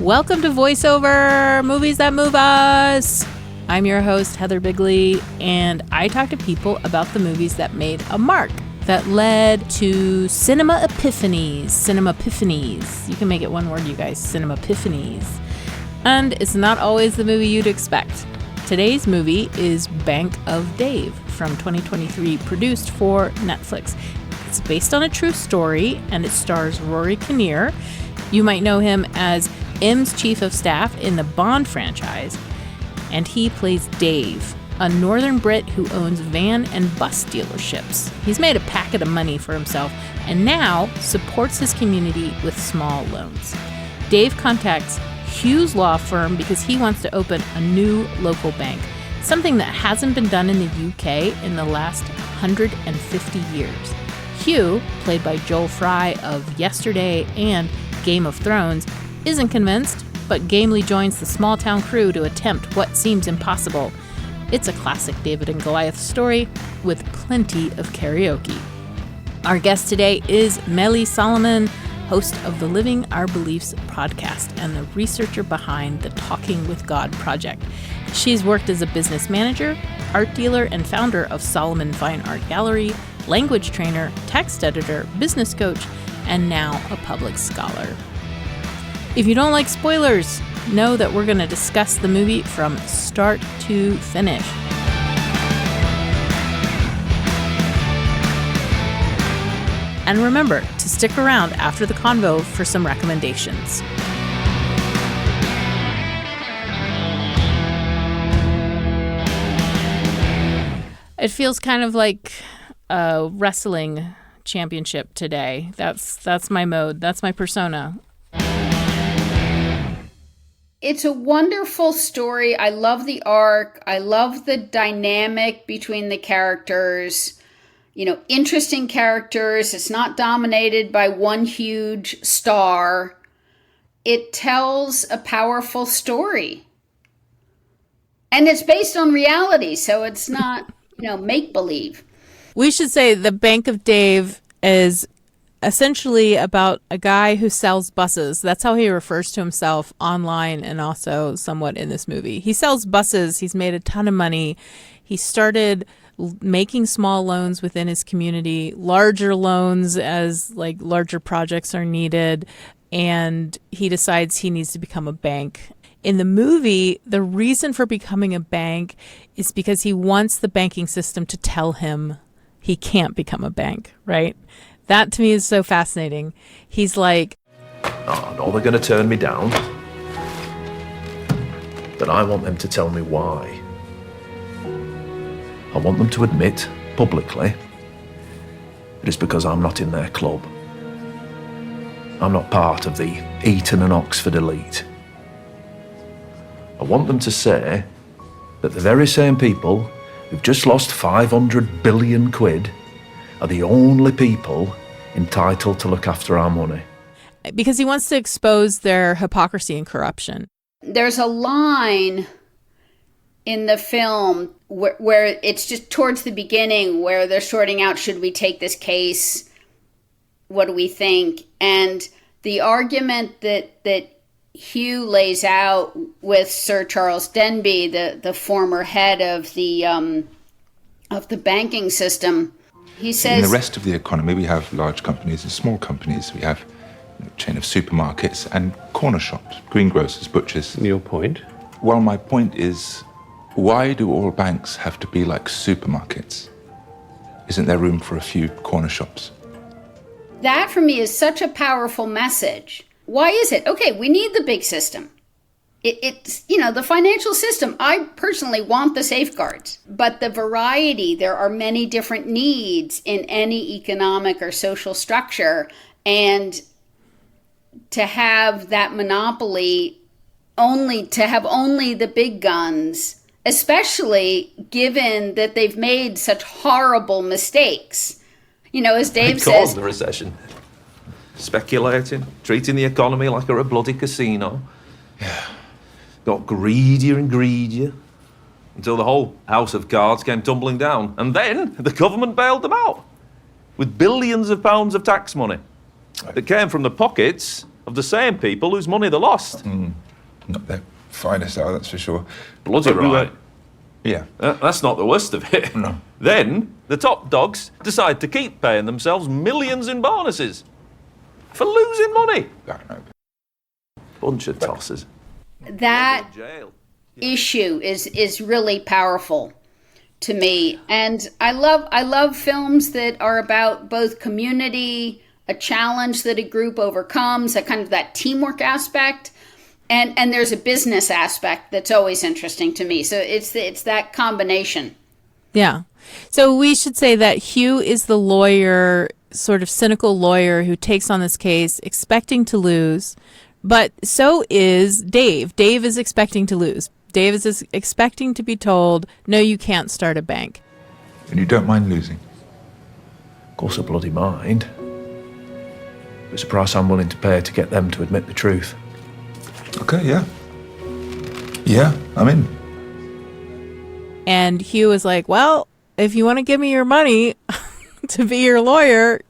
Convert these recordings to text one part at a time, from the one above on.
Welcome to VoiceOver, Movies That Move Us. I'm your host, Heather Bigley, and I talk to people about the movies that made a mark, that led to cinema epiphanies. Cinema epiphanies. You can make it one word, you guys. Cinema epiphanies. And it's not always the movie you'd expect. Today's movie is Bank of Dave from 2023, produced for Netflix. It's based on a true story, and it stars Rory Kinnear. You might know him as M's chief of staff in the Bond franchise, and he plays Dave, a northern Brit who owns van and bus dealerships. He's made a packet of money for himself and now supports his community with small loans. Dave contacts Hugh's law firm because he wants to open a new local bank, something that hasn't been done in the UK in the last 150 years. Hugh, played by Joel Fry of Yesterday and Game of Thrones, isn't convinced, but gamely joins the small-town crew to attempt what seems impossible. It's a classic David and Goliath story with plenty of karaoke. Our guest today is Meli Solomon, host of the Living Our Beliefs podcast and the researcher behind the Talking with God project. She's worked as a business manager, art dealer, and founder of Solomon Fine Art Gallery, language trainer, text editor, business coach, and now a public scholar. If you don't like spoilers, know that we're going to discuss the movie from start to finish. And remember to stick around after the convo for some recommendations. It feels kind of like a wrestling championship today. That's my mode. That's my persona. It's a wonderful story. I love the arc. I love the dynamic between the characters. You know, interesting characters. It's not dominated by one huge star. It tells a powerful story. And it's based on reality, so it's not, make-believe. We should say the Bank of Dave is essentially about a guy who sells buses. That's how he refers to himself online and also somewhat in this movie. He sells buses. He's made a ton of money. He started making small loans within his community, larger loans as larger projects are needed, and he decides he needs to become a bank. In the movie, the reason for becoming a bank is because he wants the banking system to tell him he can't become a bank, right? That to me is so fascinating. He's like, "Oh, no, they're going to turn me down. But I want them to tell me why. I want them to admit publicly that it's because I'm not in their club. I'm not part of the Eton and Oxford elite. I want them to say that the very same people who've just lost 500 billion quid are the only people entitled to look after our money." Because he wants to expose their hypocrisy and corruption. There's a line in the film where it's just towards the beginning where they're sorting out, should we take this case? What do we think? And the argument that Hugh lays out with Sir Charles Denby, the former head of the banking system, he says, in the rest of the economy, we have large companies and small companies. We have a chain of supermarkets and corner shops, greengrocers, butchers. Your point? Well, my point is, why do all banks have to be like supermarkets? Isn't there room for a few corner shops? That, for me, is such a powerful message. Why is it? Okay, we need the big system. It's, the financial system, I personally want the safeguards. But the variety, there are many different needs in any economic or social structure. And to have that monopoly, to have only the big guns, especially given that they've made such horrible mistakes. As Dave says, caused the recession. Speculating, treating the economy like a bloody casino. Yeah. Got greedier and greedier until the whole house of cards came tumbling down. And then the government bailed them out with billions of pounds of tax money that came from the pockets of the same people whose money they lost. Not their finest hour, that's for sure. Bloody But we right. were- Yeah. That's not the worst of it. No. Then the top dogs decide to keep paying themselves millions in bonuses for losing money. I don't know. Bunch of tossers. That Jail. issue is really powerful to me, and I love films that are about both community, a challenge that a group overcomes, a kind of that teamwork aspect, and there's a business aspect that's always interesting to me. So it's that combination. Yeah. So we should say that Hugh is the lawyer, sort of cynical lawyer who takes on this case expecting to lose, but so is Dave. Dave is expecting to lose. Dave is expecting to be told, no, you can't start a bank. And you don't mind losing? Of course I bloody mind. It's a price I'm willing to pay to get them to admit the truth. Okay, yeah. Yeah, I'm in. And Hugh is like, well, if you want to give me your money to be your lawyer,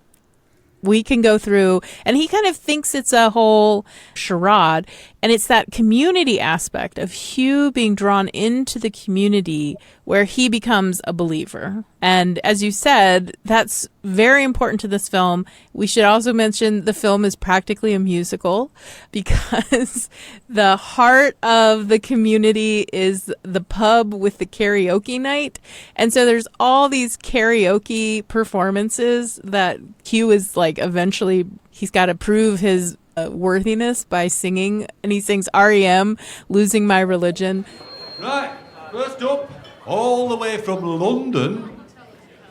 we can go through. And he kind of thinks it's a whole charade. And it's that community aspect of Hugh being drawn into the community where he becomes a believer. And as you said, that's very important to this film. We should also mention the film is practically a musical because the heart of the community is the pub with the karaoke night. And so there's all these karaoke performances that Hugh is like eventually he's got to prove his worthiness by singing, and he sings REM, Losing My Religion. Right, first up, all the way from London,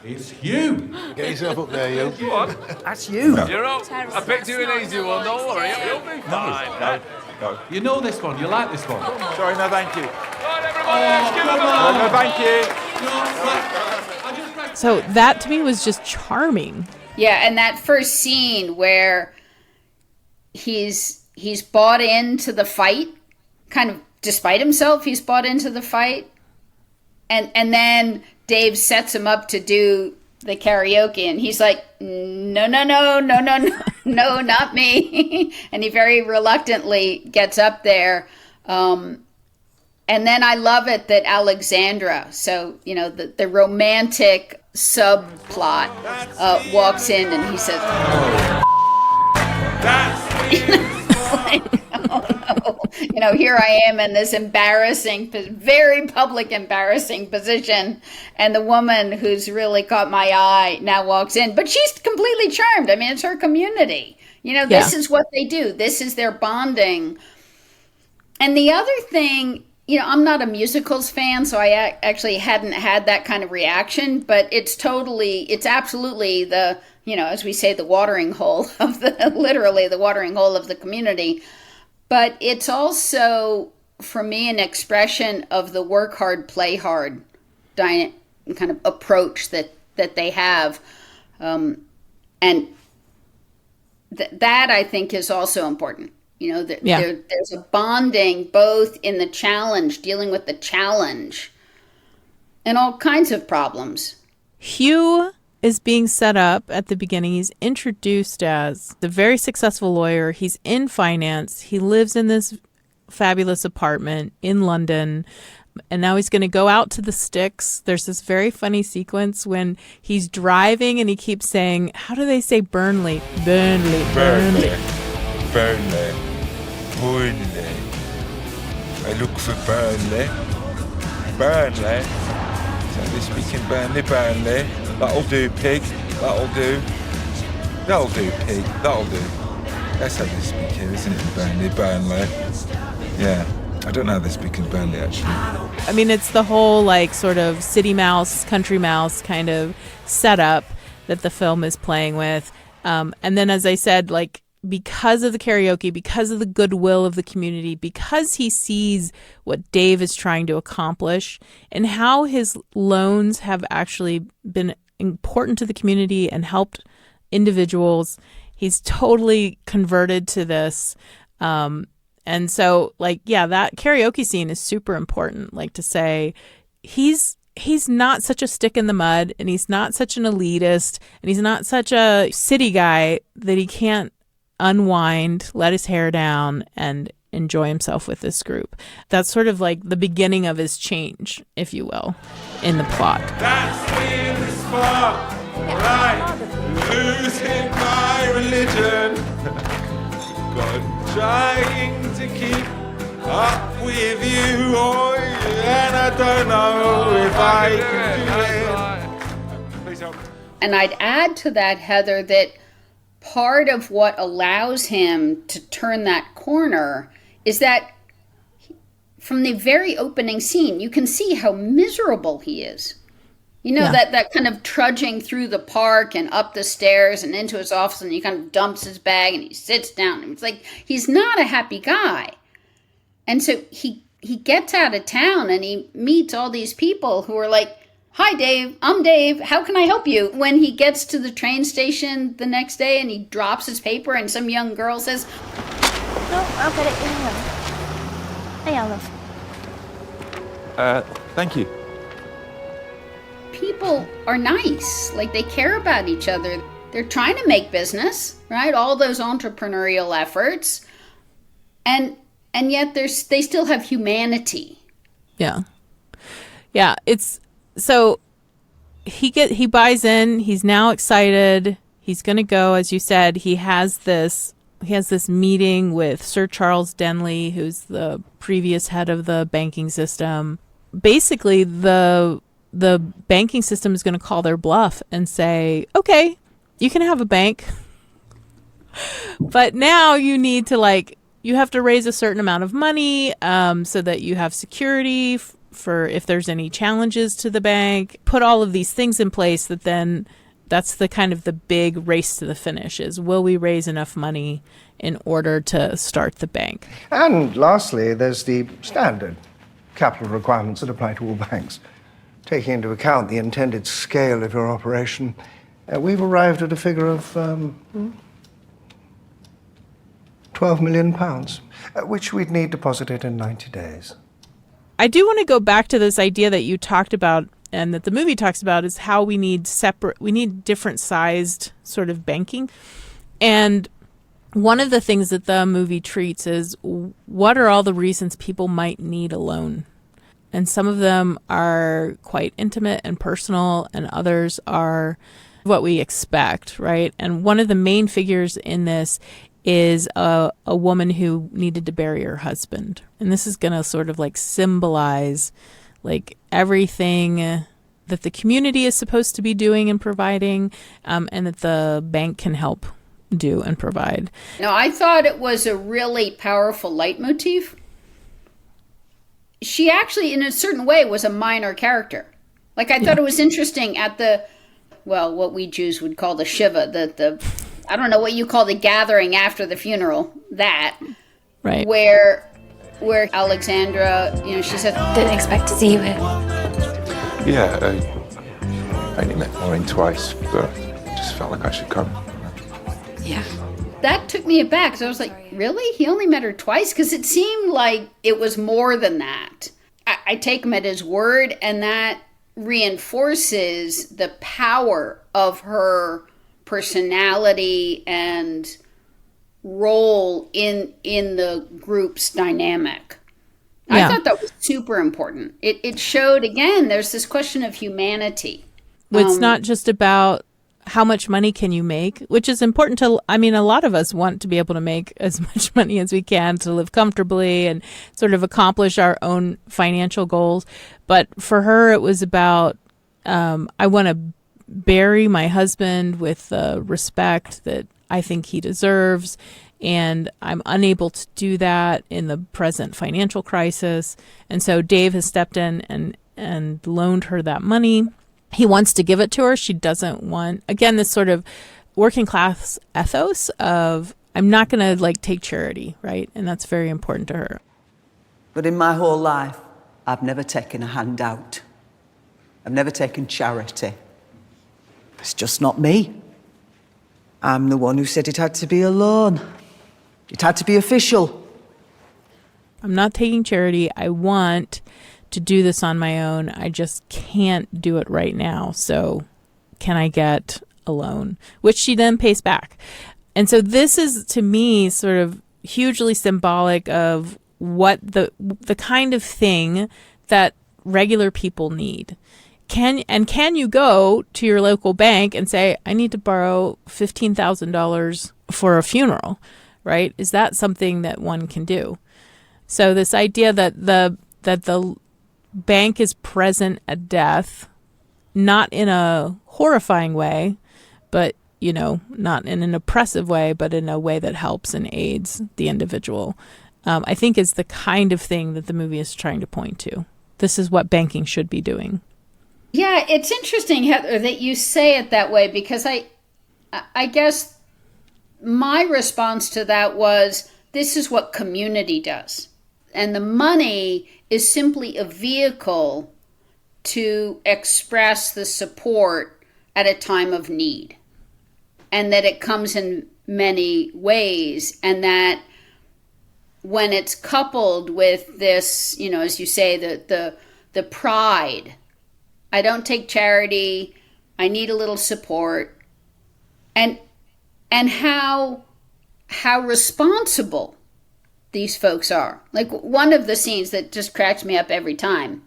it's Hugh. Get yourself up there, you. Go on. That's you. You're up. I picked you an easy one, don't worry. You'll be fine. No. You know this one, you like this one. Sorry, no thank you. Come on, everybody, let's give them No, a thank you. So that to me was just charming. Yeah, and that first scene where he's bought into the fight, kind of despite himself, he's bought into the fight. And then Dave sets him up to do the karaoke, and he's like, no, not me. And he very reluctantly gets up there. And then I love it that Alexandra, so, you know, the romantic subplot, walks in and he says, you know, here I am in this embarrassing, very public embarrassing position, and the woman who's really caught my eye now walks in, but she's completely charmed. I mean, it's her community. You know, this is what they do. This is their bonding. And the other thing, you know, I'm not a musicals fan, so I actually hadn't had that kind of reaction, but it's absolutely the, you know, as we say, the watering hole of literally the watering hole of the community. But it's also, for me, an expression of the work hard, play hard kind of approach that they have. And that I think is also important. You know, there's a bonding both in the challenge, dealing with the challenge, and all kinds of problems. Hugh is being set up at the beginning. He's introduced as the very successful lawyer. He's in finance. He lives in this fabulous apartment in London. And now he's going to go out to the sticks. There's this very funny sequence when he's driving and he keeps saying, how do they say Burnley? Burnley. Burnley. I look for Burnley. Burnley. So they speak in Burnley. That'll do, pig. That'll do. That'll do, pig. That'll do. That's how they speak here, isn't it? Burnley. Yeah. I don't know how they speak in Burnley, actually. I mean, it's the whole like sort of city mouse, country mouse kind of setup that the film is playing with. And then, as I said, like, because of the karaoke, because of the goodwill of the community, because he sees what Dave is trying to accomplish and how his loans have actually been important to the community and helped individuals, he's totally converted to this. And so, like, yeah, that karaoke scene is super important, like, to say he's not such a stick in the mud, and he's not such an elitist, and he's not such a city guy that he can't unwind, let his hair down, and enjoy himself with this group. That's sort of like the beginning of his change, if you will, in the plot. That's in the spot, right? Losing my religion. God, trying to keep up with you, oh, and I don't know if I can do it. Please help. And I'd add to that, Heather, that part of what allows him to turn that corner is that from the very opening scene, you can see how miserable he is. You know, that kind of trudging through the park and up the stairs and into his office, and he kind of dumps his bag and he sits down. It's like he's not a happy guy. And so he gets out of town and he meets all these people who are like, "Hi, Dave. I'm Dave. How can I help you?" When he gets to the train station the next day and he drops his paper and some young girl says, No, I'll get it. Hey, Olive. Thank you. people are nice. Like, they care about each other. They're trying to make business, right? All those entrepreneurial efforts. And yet they still have humanity. Yeah. Yeah, it's so he buys in, he's now excited. He's going to go, as you said, he has this meeting with Sir Charles Denley, who's the previous head of the banking system. Basically, the banking system is going to call their bluff and say, "Okay, you can have a bank, but now you need to you have to raise a certain amount of money so that you have security for if there's any challenges to the bank. Put all of these things in place that's the kind of the big race to the finish is, will we raise enough money in order to start the bank?" And lastly, there's the standard capital requirements that apply to all banks. Taking into account the intended scale of your operation, we've arrived at a figure of £12 million, which we'd need deposited in 90 days. I do want to go back to this idea that you talked about and that the movie talks about, is how we need different sized sort of banking. And one of the things that the movie treats is, what are all the reasons people might need a loan? And some of them are quite intimate and personal, and others are what we expect, right? And one of the main figures in this is a woman who needed to bury her husband. And this is going to sort of symbolize everything that the community is supposed to be doing and providing, and that the bank can help do and provide. Now, I thought it was a really powerful leitmotif. She actually, in a certain way, was a minor character. I thought it was interesting at what we Jews would call the Shiva, the I don't know what you call the gathering after the funeral, that. Right. Where Alexandra, she said, Didn't expect to see you here. Yeah, I only met Maureen twice, but just felt like I should come. Yeah. That took me aback. So I was like, really? He only met her twice? Because it seemed like it was more than that. I take him at his word, and that reinforces the power of her personality and role in the group's dynamic. Yeah. I thought that was super important. It showed, again, there's this question of humanity. It's not just about how much money can you make, which is important a lot of us want to be able to make as much money as we can to live comfortably and sort of accomplish our own financial goals. But for her, it was about, I want to bury my husband with the respect that I think he deserves, and I'm unable to do that in the present financial crisis. And so Dave has stepped in and loaned her that money. He wants to give it to her. She doesn't want, again, this sort of working class ethos of, I'm not going to take charity, right? And that's very important to her. But in my whole life, I've never taken a handout. I've never taken charity. It's just not me. I'm the one who said it had to be a loan. It had to be official. I'm not taking charity. I want to do this on my own. I just can't do it right now. So can I get a loan? Which she then pays back. And so this is, to me, sort of hugely symbolic of what the kind of thing that regular people need. Can you go to your local bank and say, I need to borrow $15,000 for a funeral, right? Is that something that one can do? So this idea that the bank is present at death, not in a horrifying way, but, not in an oppressive way, but in a way that helps and aids the individual, I think is the kind of thing that the movie is trying to point to. This is what banking should be doing. Yeah, it's interesting, Heather, that you say it that way, because I guess my response to that was, this is what community does. And the money is simply a vehicle to express the support at a time of need. And that it comes in many ways. And that when it's coupled with this, as you say, the pride, I don't take charity, I need a little support, and how responsible these folks are. Like, one of the scenes that just cracks me up every time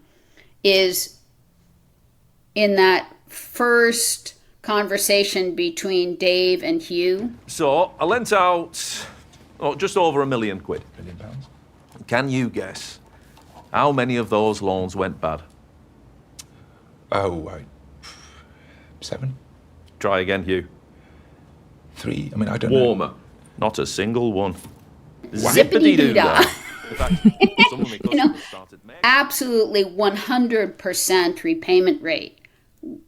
is in that first conversation between Dave and Hugh. So I lent out just over £1 million. £1 million. Can you guess how many of those loans went bad? Oh, 7? Try again, Hugh. 3? I mean, I don't know. Warmer. Not a single one. Zippity-doo-dah. Zippity-doo-dah. Absolutely 100% repayment rate,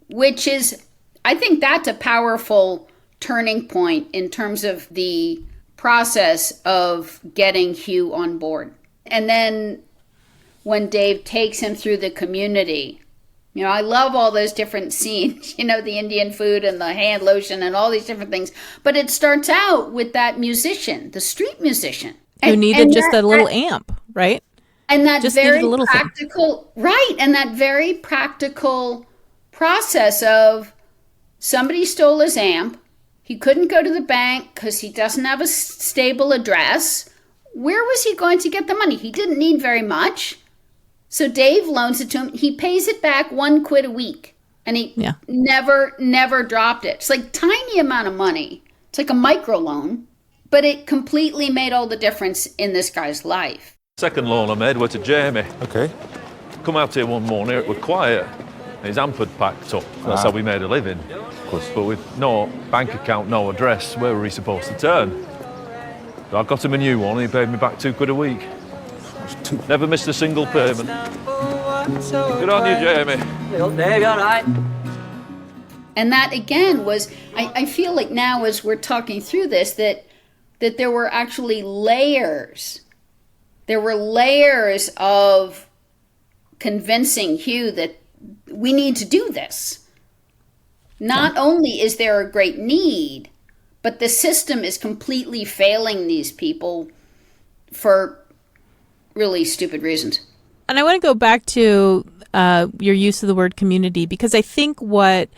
which is, I think that's a powerful turning point in terms of the process of getting Hugh on board. And then when Dave takes him through the community, I love all those different scenes, the Indian food and the hand lotion and all these different things. But it starts out with that musician, the street musician. Who needed just a little amp, right? And that just very needed a little practical, thing. Right. And that very practical process of somebody stole his amp. He couldn't go to the bank because he doesn't have a stable address. Where was he going to get the money? He didn't need very much. So Dave loans it to him. He pays it back £1 a week. And he never dropped it. It's like tiny amount of money. It's like a microloan. But it completely made all the difference in this guy's life. Second loan I made were to Jamie. Okay. Come out here one morning, it was quiet. His amp had packed up. That's how we made a living. Of course. But with no bank account, no address, where were he supposed to turn? So I got him a new one and he paid me back £2 a week. Never missed a single payment. Good on you, Jamie. Dave, you all right? And that, again, was, I feel like now as we're talking through this, that there were actually layers. There were layers of convincing Hugh that we need to do this. Not only is there a great need, but the system is completely failing these people for really stupid reasons. And I want to go back to your use of the word community, because I think what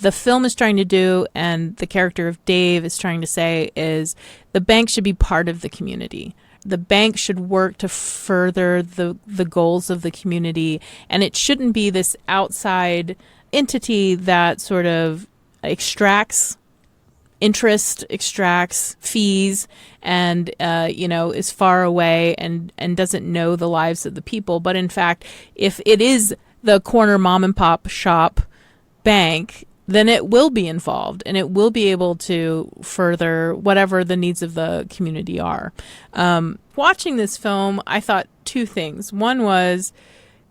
the film is trying to do and the character of Dave is trying to say is the bank should be part of the community. The bank should work to further the goals of the community, and it shouldn't be this outside entity that sort of extracts interest, extracts fees, and is far away and doesn't know the lives of the people. But in fact, if it is the corner mom and pop shop bank, then it will be involved and it will be able to further whatever the needs of the community are. Watching this film, I thought two things. One was,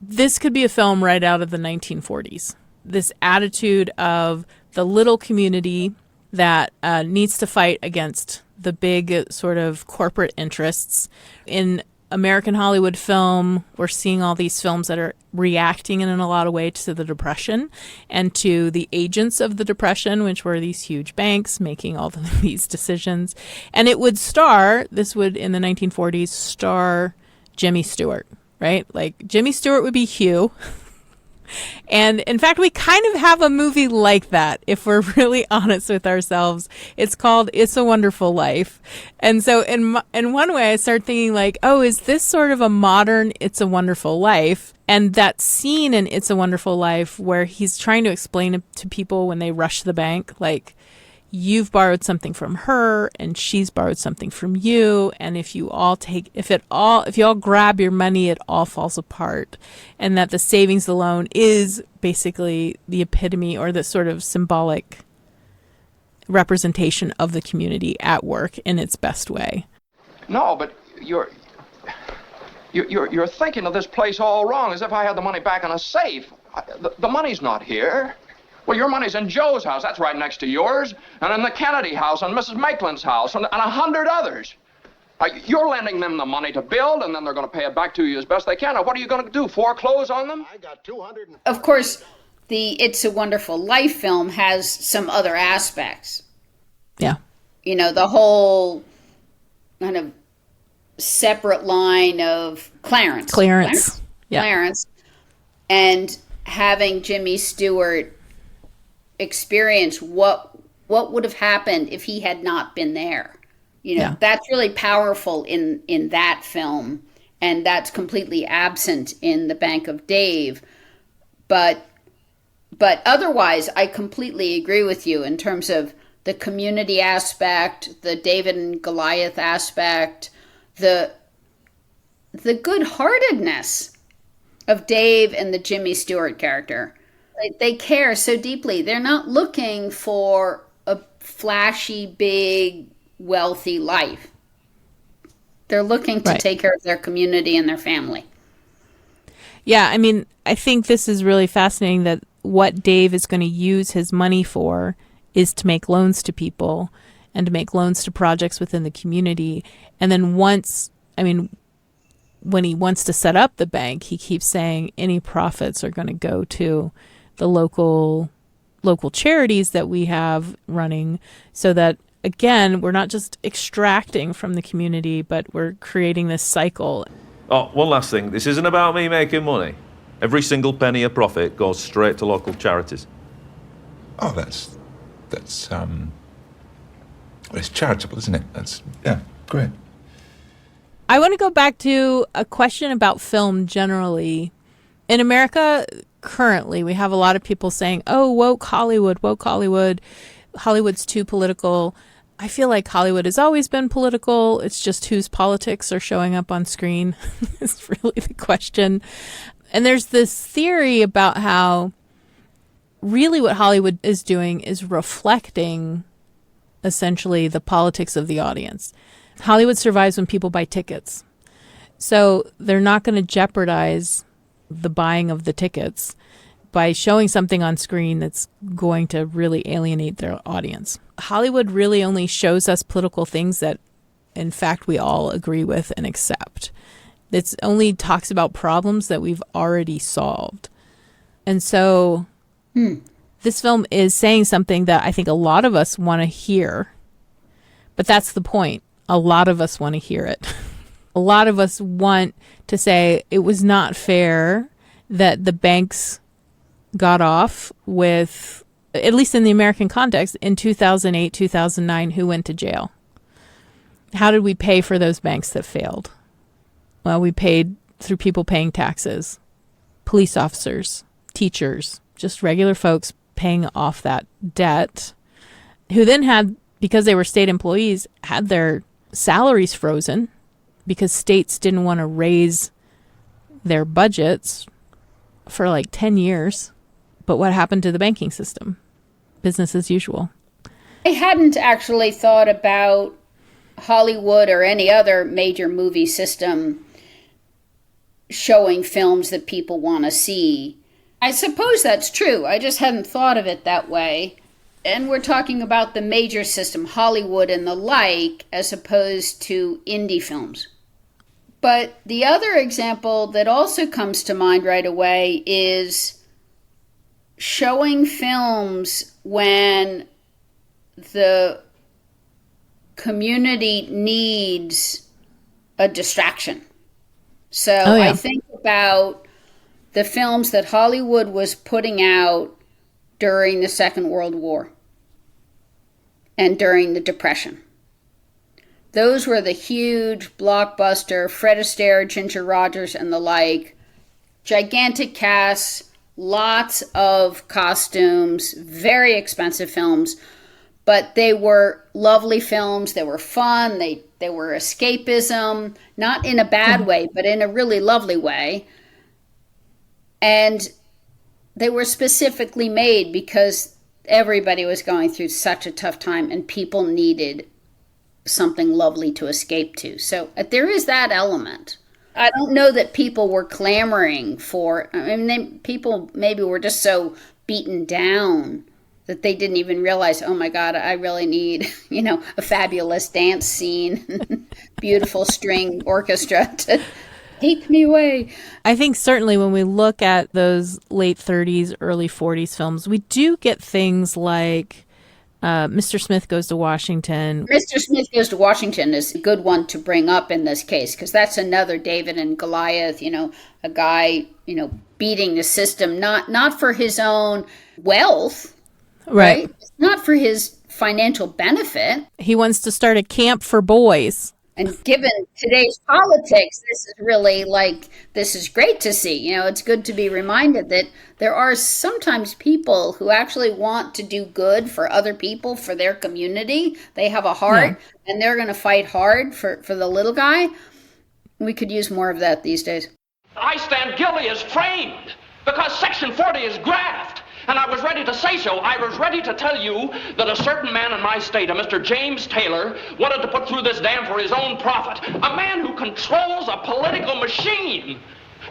this could be a film right out of the 1940s. This attitude of the little community that needs to fight against the big sort of corporate interests. In American Hollywood film, we're seeing all these films that are reacting in a lot of ways to the Depression and to the agents of the Depression, which were these huge banks making all of these decisions. And it would in the 1940s, star Jimmy Stewart, right? Like Jimmy Stewart would be Hugh And in fact, we kind of have a movie like that, if we're really honest with ourselves. It's called It's a Wonderful Life. And so in one way, I started thinking like, oh, is this sort of a modern It's a Wonderful Life? And that scene in It's a Wonderful Life where he's trying to explain it to people when they rush the bank, like, you've borrowed something from her and she's borrowed something from you, and if you all grab your money, it all falls apart, and that the savings loan is basically the epitome or the sort of symbolic representation of the community at work in its best way. No, but you're thinking of this place all wrong, as if I had the money back in a safe. The money's not here. Well, your money's in Joe's house. That's right next to yours. And in the Kennedy house, and Mrs. Maitland's house, and 100 others. You're lending them the money to build, and then they're going to pay it back to you as best they can. Now, what are you going to do, foreclose on them? I got 200. Of course, the It's a Wonderful Life film has some other aspects. Yeah. You know, the whole kind of separate line of Clarence. Yeah. Clarence. And having Jimmy Stewart experience what would have happened if he had not been there. You know, that's really powerful in that film, and that's completely absent in The Bank of Dave. But otherwise, I completely agree with you in terms of the community aspect, the David and Goliath aspect, the good-heartedness of Dave and the Jimmy Stewart character. They care so deeply. They're not looking for a flashy, big, wealthy life. They're looking to take care of their community and their family. Yeah, I mean, I think this is really fascinating that what Dave is going to use his money for is to make loans to people and to make loans to projects within the community. And then when he wants to set up the bank, he keeps saying any profits are going to go to the local charities that we have running, so that, again, we're not just extracting from the community, but we're creating this cycle. Oh, one last thing. This isn't about me making money. Every single penny of profit goes straight to local charities. Oh, it's charitable, isn't it? Yeah, great. I want to go back to a question about film generally. In America, currently, we have a lot of people saying, oh, woke Hollywood. Hollywood's too political. I feel like Hollywood has always been political. It's just whose politics are showing up on screen is really the question. And there's this theory about how really what Hollywood is doing is reflecting essentially the politics of the audience. Hollywood survives when people buy tickets. So they're not going to jeopardize the buying of the tickets by showing something on screen that's going to really alienate their audience. Hollywood really only shows us political things that, in fact, we all agree with and accept. It only talks about problems that we've already solved. And so this film is saying something that I think a lot of us want to hear. But that's the point. A lot of us want to hear it. A lot of us want to say it was not fair that the banks got off with, at least in the American context, in 2008, 2009, who went to jail? How did we pay for those banks that failed? Well, we paid through people paying taxes, police officers, teachers, just regular folks paying off that debt, who then had, because they were state employees, had their salaries frozen because states didn't want to raise their budgets for like 10 years. But what happened to the banking system? Business as usual. I hadn't actually thought about Hollywood or any other major movie system showing films that people want to see. I suppose that's true. I just hadn't thought of it that way. And we're talking about the major system, Hollywood and the like, as opposed to indie films. But the other example that also comes to mind right away is showing films when the community needs a distraction. So I think about the films that Hollywood was putting out during the Second World War and during the Depression. Those were the huge blockbuster, Fred Astaire, Ginger Rogers, and the like, gigantic casts, lots of costumes, very expensive films, but they were lovely films. They were fun. They were escapism, not in a bad way, but in a really lovely way. And they were specifically made because everybody was going through such a tough time and people needed something lovely to escape to. So there is that element. I don't know that people were clamoring for, people maybe were just so beaten down that they didn't even realize, oh my God, I really need, a fabulous dance scene, beautiful string orchestra to take me away. I think certainly when we look at those late 30s, early 40s films, we do get things like Mr. Smith Goes to Washington. Mr. Smith Goes to Washington is a good one to bring up in this case, because that's another David and Goliath, a guy, beating the system, not for his own wealth, right? Not for his financial benefit. He wants to start a camp for boys. And given today's politics, this is really this is great to see. It's good to be reminded that there are sometimes people who actually want to do good for other people, for their community. They have a heart and they're going to fight hard for the little guy. We could use more of that these days. I stand guilty as framed because Section 40 is graft. And I was ready to say so. I was ready to tell you that a certain man in my state, a Mr. James Taylor, wanted to put through this dam for his own profit. A man who controls a political machine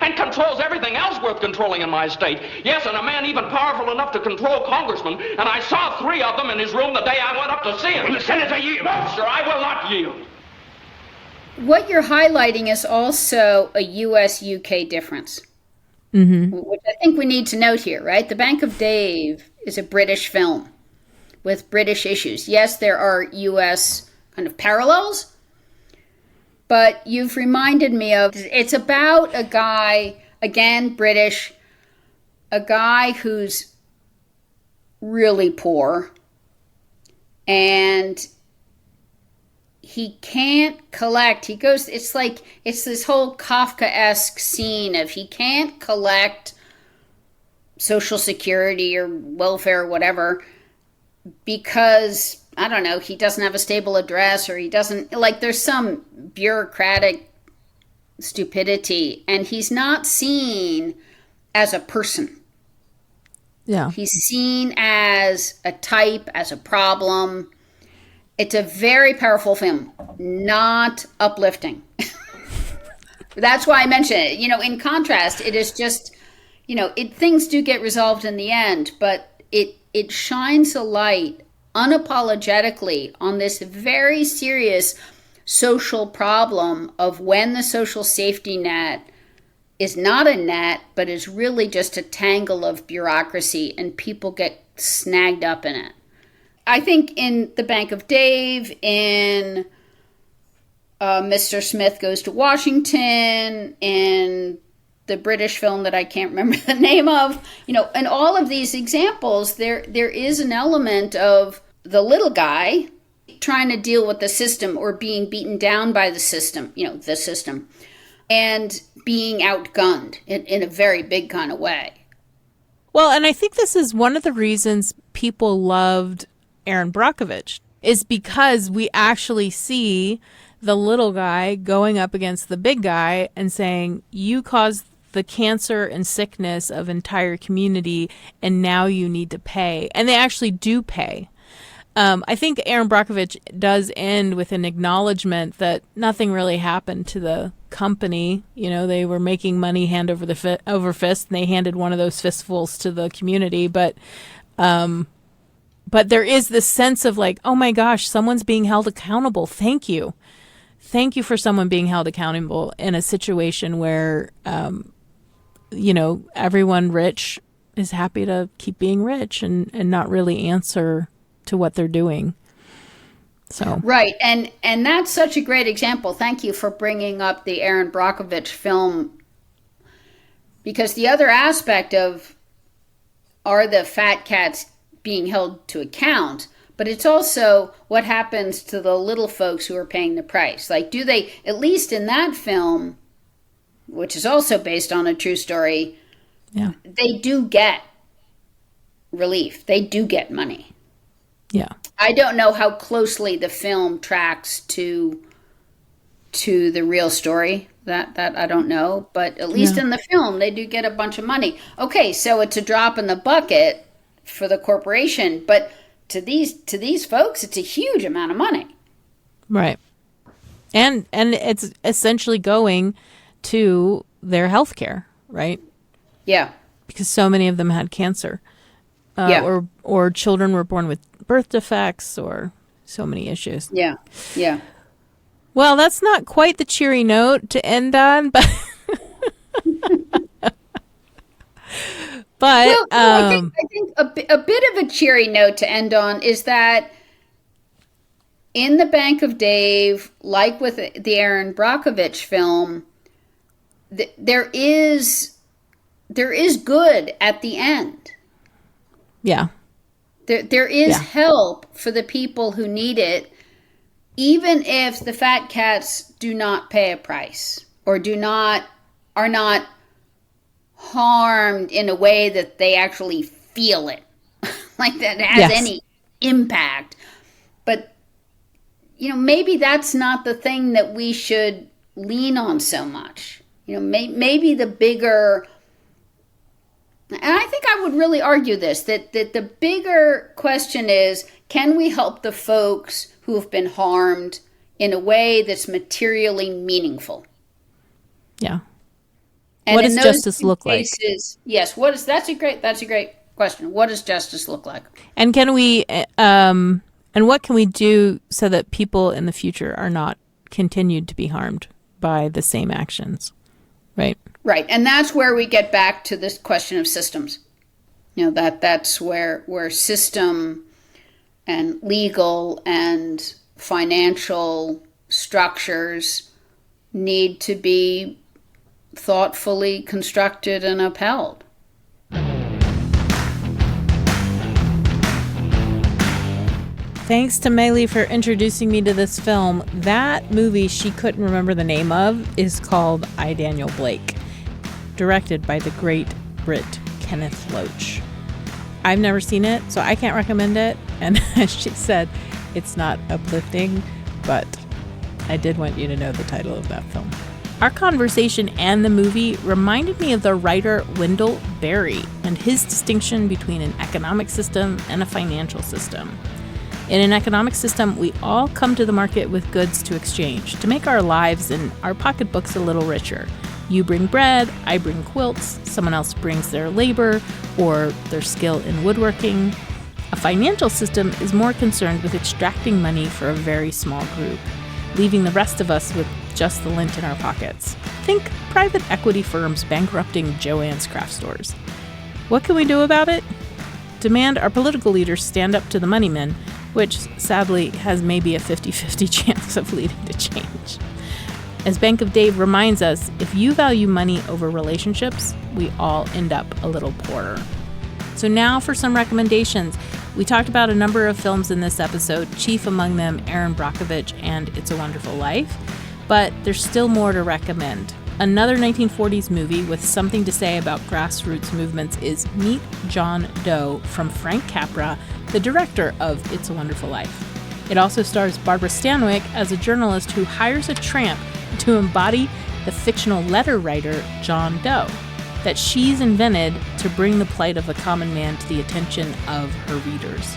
and controls everything else worth controlling in my state. Yes, and a man even powerful enough to control congressmen. And I saw 3 of them in his room the day I went up to see him. Senator, yield. No, sir, I will not yield. What you're highlighting is also a U.S.-UK difference. Mm-hmm. Which I think we need to note here, right? The Bank of Dave is a British film with British issues. Yes, there are U.S. kind of parallels, but you've reminded me of, it's about a guy, again, British, a guy who's really poor and he can't collect. He goes, it's this whole Kafkaesque scene of he can't collect Social Security or welfare or whatever because, I don't know, he doesn't have a stable address or he doesn't, there's some bureaucratic stupidity and he's not seen as a person. Yeah. He's seen as a type, as a problem. It's a very powerful film, not uplifting. That's why I mentioned it. In contrast, it is just, things do get resolved in the end, but it shines a light unapologetically on this very serious social problem of when the social safety net is not a net, but is really just a tangle of bureaucracy and people get snagged up in it. I think in The Bank of Dave, in Mr. Smith Goes to Washington, in the British film that I can't remember the name of, in all of these examples, there is an element of the little guy trying to deal with the system or being beaten down by the system, the system, and being outgunned in a very big kind of way. Well, and I think this is one of the reasons people loved Aaron Brockovich, is because we actually see the little guy going up against the big guy and saying, you caused the cancer and sickness of entire community and now you need to pay. And they actually do pay. I think Aaron Brockovich does end with an acknowledgement that nothing really happened to the company. They were making money hand over fist, and they handed one of those fistfuls to the community. But there is this sense of oh my gosh, someone's being held accountable. Thank you. Thank you for someone being held accountable in a situation where, everyone rich is happy to keep being rich and not really answer to what they're doing. So right, and that's such a great example. Thank you for bringing up the Aaron Brockovich film, Because the other aspect of, are the fat cats being held to account, but it's also what happens to the little folks who are paying the price. Like, do they, at least in that film, which is also based on a true story, they do get relief. They do get money. Yeah. I don't know how closely the film tracks to the real story. That I don't know, but at least in the film, they do get a bunch of money. Okay, so it's a drop in the bucket for the corporation, but to these folks, it's a huge amount of money. Right. And it's essentially going to their health care, right? Yeah. Because so many of them had cancer. Or children were born with birth defects, or so many issues. Yeah. Yeah. Well, that's not quite the cheery note to end on, but I think a bit of a cheery note to end on is that in The Bank of Dave, like with the Aaron Brockovich film, there is good at the end. Yeah. There is help for the people who need it, even if the fat cats do not pay a price or are not harmed in a way that they actually feel it, like that has any impact. But, maybe that's not the thing that we should lean on so much. Maybe the bigger, and I think I would really argue this, that the bigger question is, can we help the folks who have been harmed in a way that's materially meaningful? Yeah. And what does justice look cases, like? Yes. That's a great question. What does justice look like? And can we, and what can we do so that people in the future are not continued to be harmed by the same actions? Right. Right. And that's where we get back to this question of systems. That's where system and legal and financial structures need to be thoughtfully constructed and upheld. Thanks to Meli for introducing me to this film. That movie she couldn't remember the name of is called I, Daniel Blake, directed by the great Brit Kenneth Loach. I've never seen it, so I can't recommend it. And as she said, it's not uplifting, but I did want you to know the title of that film. Our conversation and the movie reminded me of the writer Wendell Berry and his distinction between an economic system and a financial system. In an economic system, we all come to the market with goods to exchange to make our lives and our pocketbooks a little richer. You bring bread, I bring quilts, someone else brings their labor or their skill in woodworking. A financial system is more concerned with extracting money for a very small group, leaving the rest of us with just the lint in our pockets. Think private equity firms bankrupting Joann's craft stores. What can we do about it? Demand our political leaders stand up to the money men, which sadly has maybe a 50-50 chance of leading to change. As Bank of Dave reminds us, if you value money over relationships, we all end up a little poorer. So now for some recommendations. We talked about a number of films in this episode, chief among them Aaron Brockovich and It's a Wonderful Life, but there's still more to recommend. Another 1940s movie with something to say about grassroots movements is Meet John Doe from Frank Capra, the director of It's a Wonderful Life. It also stars Barbara Stanwyck as a journalist who hires a tramp to embody the fictional letter writer John Doe that she's invented to bring the plight of the common man to the attention of her readers.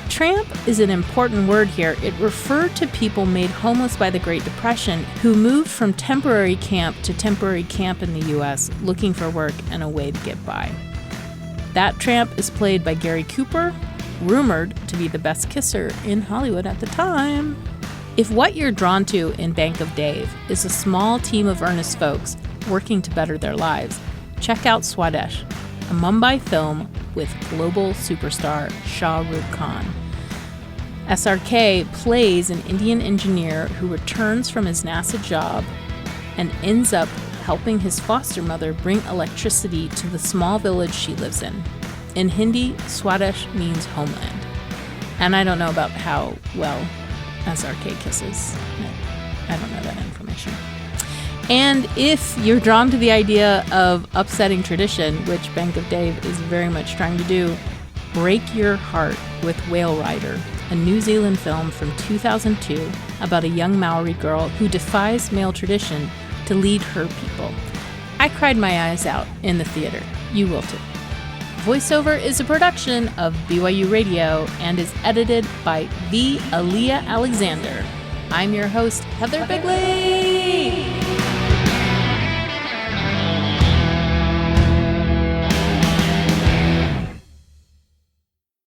Tramp is an important word here. It referred to people made homeless by the Great Depression who moved from temporary camp to temporary camp in the U.S. looking for work and a way to get by. That tramp is played by Gary Cooper, rumored to be the best kisser in Hollywood at the time. If what you're drawn to in Bank of Dave is a small team of earnest folks working to better their lives, check out Swadesh, a Mumbai film with global superstar Shah Rukh Khan. SRK plays an Indian engineer who returns from his NASA job and ends up helping his foster mother bring electricity to the small village she lives in. In Hindi, Swadesh means homeland. And I don't know about how well SRK kisses. I don't know that information. And if you're drawn to the idea of upsetting tradition, which Bank of Dave is very much trying to do, break your heart with Whale Rider, a New Zealand film from 2002 about a young Maori girl who defies male tradition to lead her people. I cried my eyes out in the theater. You will too. Voiceover is a production of BYU Radio and is edited by V. Aaliyah Alexander. I'm your host, Heather Bigley.